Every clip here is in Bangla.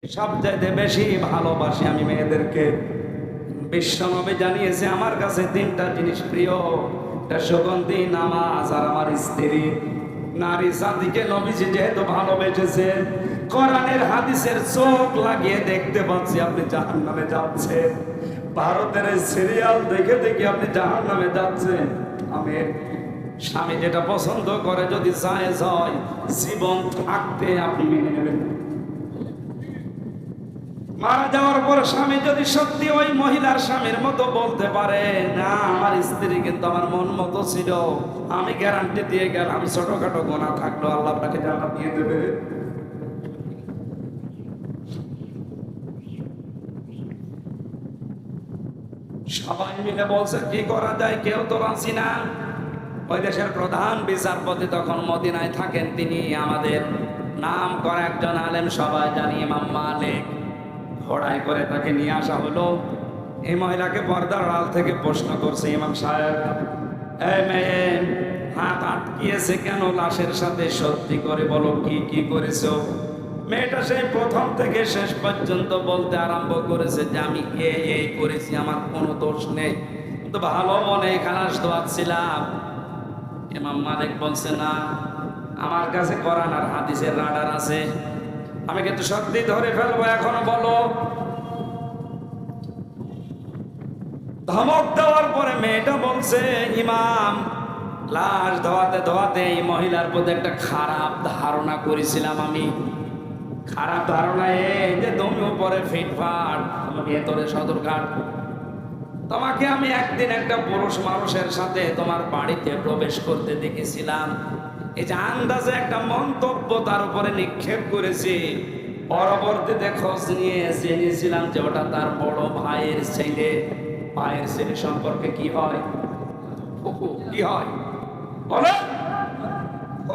সবচাইতে বেশি ভালোবাসি আমি মেয়েদেরকে। বিশ্বনবী জানিয়েছে আমার কাছে তিনটা জিনিস প্রিয়, একটা সুগন্ধি, নামাজ আর আমার স্ত্রী। নারী জাতিকে নবীজি যেহেতু ভালোবেসেছে, কোরআনের হাদিসের চোখ লাগিয়ে দেখতে পাচ্ছি আপনি জাহান্নামে যাচ্ছেন। ভারতের সিরিয়াল দেখে দেখে আপনি জাহান্নামে যাচ্ছেন। আমি স্বামী যেটা পছন্দ করে যদি জায়েজ হয়, জীবন থাকতে আপনি মেনে নেবেন। মারা যাওয়ার পর স্বামী যদি সত্যি ওই মহিলার স্বামীর মতো বলতে পারে, না আমার স্ত্রী কিন্তু আমার মন মতো ছিল, আমি গ্যারান্টি দিয়ে গেলাম ছোটখাটো গোনা থাকলো আল্লাহ আপনাকে জান্নাত দিয়ে দেবে। সবাই মিলে বলছে কি করা যায়, কেউ তো রাজি না। ওই দেশের প্রধান বিচারপতি তখন মদিনায় থাকেন, তিনি আমাদের নাম করা একজন আলেম, সবাই জানি ইমাম মালিক। ঘোড়ায় করে তাকে নিয়ে আসা হলো। এই মহিলাকে পর্দার আড়াল থেকে প্রশ্ন করছে, ইমাম সাহেব, এই মেয়ে হাত আটকিয়েছে কেন লাশের সাথে, সত্যি করে বলো কি কি করেছো? মেয়েটা সেই প্রথম থেকে শেষ পর্যন্ত বলতে আরম্ভ করেছে যে আমি এই করেছি, আমার কোনো দোষ নেই, তো ভালো মনে খালাস দোয়াচ্ছিলাম। ইমাম মালিক বলছে, না আমার কাছে কোরআন আর হাদিসের রাডার আছে, আমি কিন্তু সত্যি ধরে ফেলবো, এখনো বলো। ধমক দেওয়ার পরে মেয়েটা বলছে, ইমাম লাশ ধোয়াতে ধোয়াতে এই মহিলার প্রতি একটা খারাপ ধারণা করেছিলাম আমি। খারাপ ধারণা এই যে তুমি উপরে ফিটফাট, ভেতরে সদরঘাট। তোমাকে আমি একদিন একটা পুরুষ মানুষের সাথে তোমার বাড়িতে প্রবেশ করতে দেখেছিলাম। এই যে আন্দাজে একটা মন্তব্য তার উপরে নিক্ষেপ করেছি, পরবর্তীতে খোঁজ নিয়ে জেনেছিলাম যে ওটা তার বড় ভাইয়ের ছেলে। ভাইয়ের ছেলে সম্পর্কে কি হয়, কি হয় বলো?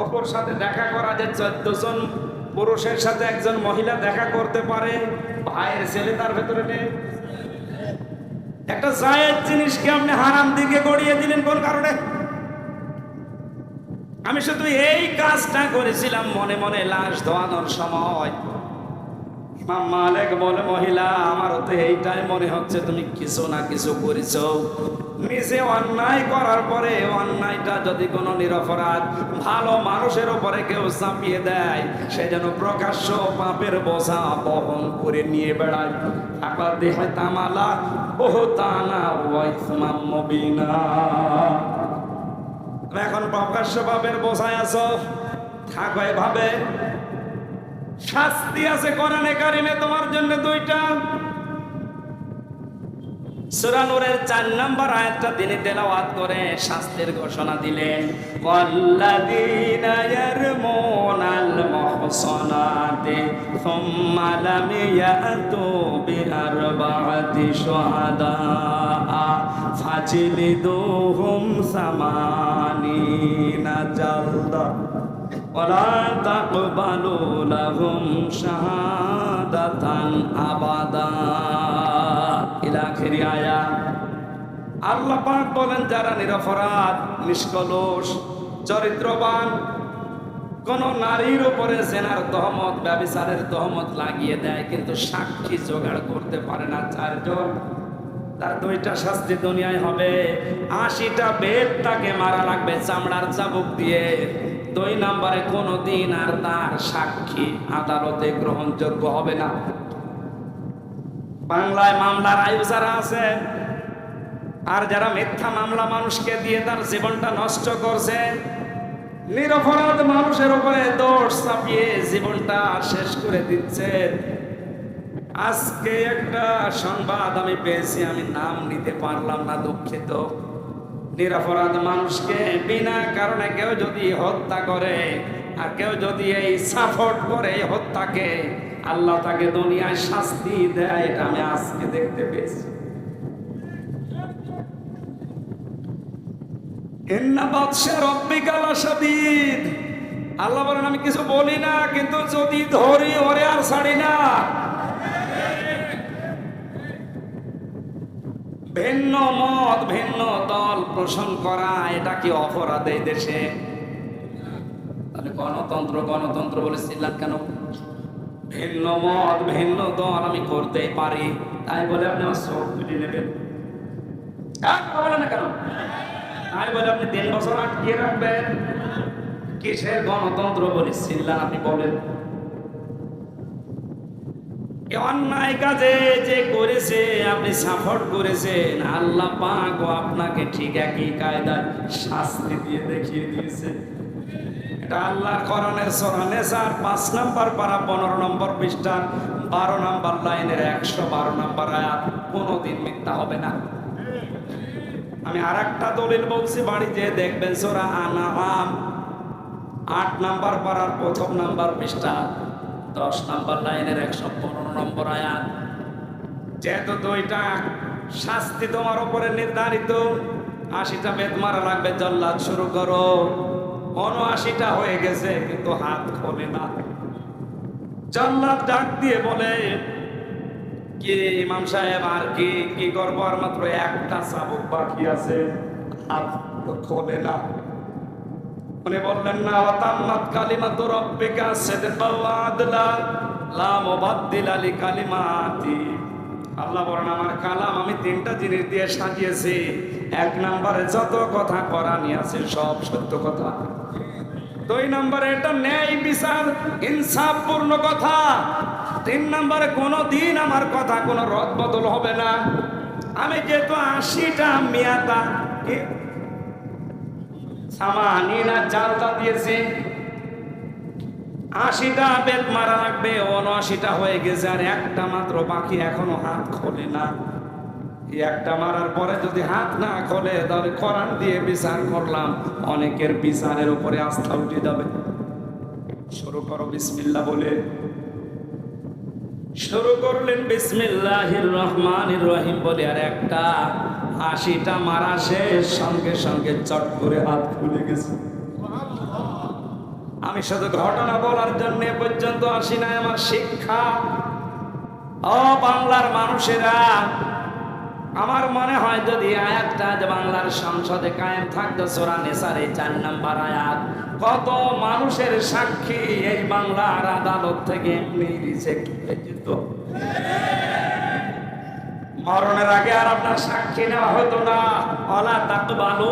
অপর সাথে দেখা করা, যে 14 জন পুরুষের সাথে একজন মহিলা দেখা করতে পারে, ভাইয়ের ছেলে তার ভেতরে নেই। একটা জায়েজ জিনিসকে আপনি হারাম দিকে গড়িয়ে দিলেন কোন কারণে? আমি শুধু এই কাজটা করেছিলাম মনে মনে লাশ ধোয়ানোর সময়। ইমাম মালিক বলে, মহিলা আমারও তো এইটাই মনে হচ্ছে তুমি কিছু না কিছু করেছো। নিজে অন্যায় করার পরে অন্যায়টা যদি কোনো নিরপরাধ ভালো মানুষের উপরে কেউ চাপিয়ে দেয়, সে যেন প্রকাশ্য পাপের বোঝা বহন করে নিয়ে বেড়ায়। আবার দেহে তামালা বহুতানা ওয়াইসমাম মুবিনা। এখন প্রকাশ্য পাপের বোঝায় আছো, থাকো এভাবে। শাস্তি আছে কোরআনে কারিমে তোমার জন্য দুইটা। সূরা নূরের 4 নম্বর আয়াতটা তিনি তেলাওয়াত করে শাস্তির ঘোষণা দিলেন, ওয়াল্লাযীনা ইয়ারমুনাল মুহসানাতি সুম্মা লাম ইয়াতু বিআরবা'তি শুহাদা ফাজলিদুহুম সামানিনা জালদা ওয়ালা তাকবালু লাহুম শাহাদাতান আবাদা ইলা আখিরি আয়াত। আল্লাহ পাক বলেন, যারা নিরপরাধ, নিষ্কলুষ, চরিত্রবান কোন নারীর উপরে জেনার তহমত, ব্যভিচারের তহমত লাগিয়ে দেয়, কিন্তু সাক্ষী জোগাড় করতে পারে না 4 জন, তার 2টা শাস্তি দুনিয়ায় হবে। 80টা বেদ তাকে মারা লাগবে চামড়ার চাবুক দিয়ে। 2 নম্বরে কোনদিন আর তার সাক্ষী আদালতে গ্রহণযোগ্য হবে না। বাংলায় মামলার আয়ু যারা আছে আর যারা মিথ্যা মামলা মানুষকে দিয়ে তার জীবনটা নষ্ট করছে, নিরপরাধ মানুষের উপরে দোষ চাপিয়ে জীবনটা শেষ করে দিচ্ছে। আজকে একটা সংবাদ আমি পেয়েছি, আমি নাম নিতে পারলাম না, দুঃখিত। নিরপরাধ মানুষকে বিনা কারণে কেউ যদি হত্যা করে আর কেউ যদি এই সাপোর্ট করে এই হত্যাকে, আল্লাহ তাকে দুনিয়ায় শাস্তি দেয়, এটা আমি আজকে দেখতে পেয়েছি। ইন্না বাতশা রাব্বিকা লাশাদীদ। আল্লাহ বলেন, আমি কিছু বলি না, কিন্তু যদি ধরি ওরে আর ছাড়ি না। ভিন্ন মত, ভিন্ন দল পোষণ করা, এটা কি অপরাধ এই দেশে? তাহলে গণতন্ত্র গণতন্ত্র বলে চিল্লান কেন? ভিন্ন মত ভিন্ন দল আমি করতেই পারি, তাই বলে আপনি আমার চোখ তুলে নেবেন? বলেন না কেন? তাই বলে আপনি 3 বছর আটকিয়ে রাখবেন? কিসের গণতন্ত্র বলি চিল্লান আপনি বলেন? অন্যায় কাজে যে করেছে আপনি সাপোর্ট করেছেন, আল্লাহ পাক আপনাকে ঠিক একই কায়দায় শাস্তি দিয়ে দেখিয়ে দিয়েছে। এটা আল্লাহ কোরআনের সূরা নিসার 5 নম্বর পারা 15 নম্বর পৃষ্ঠা 12 নম্বর লাইনের 112 নম্বর আয়াত। কোনোদিন মিথ্যা হবে না। আমি আরেকটা দলিল বলছি, বাড়ি যেয়ে দেখবেন সূরা আনআম 8 নম্বর পারার 1 নম্বর পৃষ্ঠা 10 নম্বর লাইনের 115 নম্বর আয়াত। যেহেতু 2টা শাস্তি তোমার উপরে নির্ধারিত, 80টা বেত মারা লাগবে, জল্লাদ শুরু করো। 79টা হয়ে গেছে কিন্তু হাত খোলে না। জল্লাদ ডাক দিয়ে বলে, কি ইমাম সাহেব আর কি করবো, আর মাত্র একটা চাবুক বাকি আছে, হাত খোলে না। উনি বললেন না, ওয়াতাম্মাত কালিমাতু রাব্বিকা সিদকাও ওয়া আদলা লা মুবাদদিলা লিকালিমাতি। আল্লাহ বলেন আমার কালাম আমি 3টা জিনিস দিয়ে সাজিয়েছি। 1 নম্বরে যত কথা কোরআনে আছে সব সত্য কথা। 2 নম্বরে এটা ন্যায় বিচার ইনসাফপূর্ণ কথা। 3 নম্বরে কোনোদিন আমার কথা কোনো রদ বদল হবে না। আমি যেহেতু 80টা মিয়াতা সামানিনা জালটা দিয়েছি, 80টা বেত মারা লাগবে, 79টা হয়ে গেছে, আর একটা মাত্র বাকি, এখনো হাত খোলে না। একটা মারার পরে যদি হাত না খোলে তাহলে কোরআন দিয়ে বিচার করলাম, অনেকের বিচারের উপরে আস্থা উঠে যাবে। শুরু করো বিসমিল্লাহ বলে। শুরু করলেন বিসমিল্লাহির রহমানির রহিম বলে, আর একটা 80টা মারা শেষ, সঙ্গে সঙ্গে চট করে হাত খুলে গেছে। আমি শুধু ঘটনা বলার জন্য পর্যন্ত আসি নাই, আমার শিক্ষা। ও বাংলার মানুষেরা, আমার মনে হয় যদি আয়াতটা যে বাংলার সংসদে কায়েম থাকতো, সূরা নিসার 4 নম্বর আয়াত, কত মানুষের সাক্ষী এই বাংলার আদালত থেকে এমনি রিজেক্ট হয়ে যেত। মরণের আগে আর আপনার সাক্ষী নেওয়া হতো না। ওয়ালা তাকবালু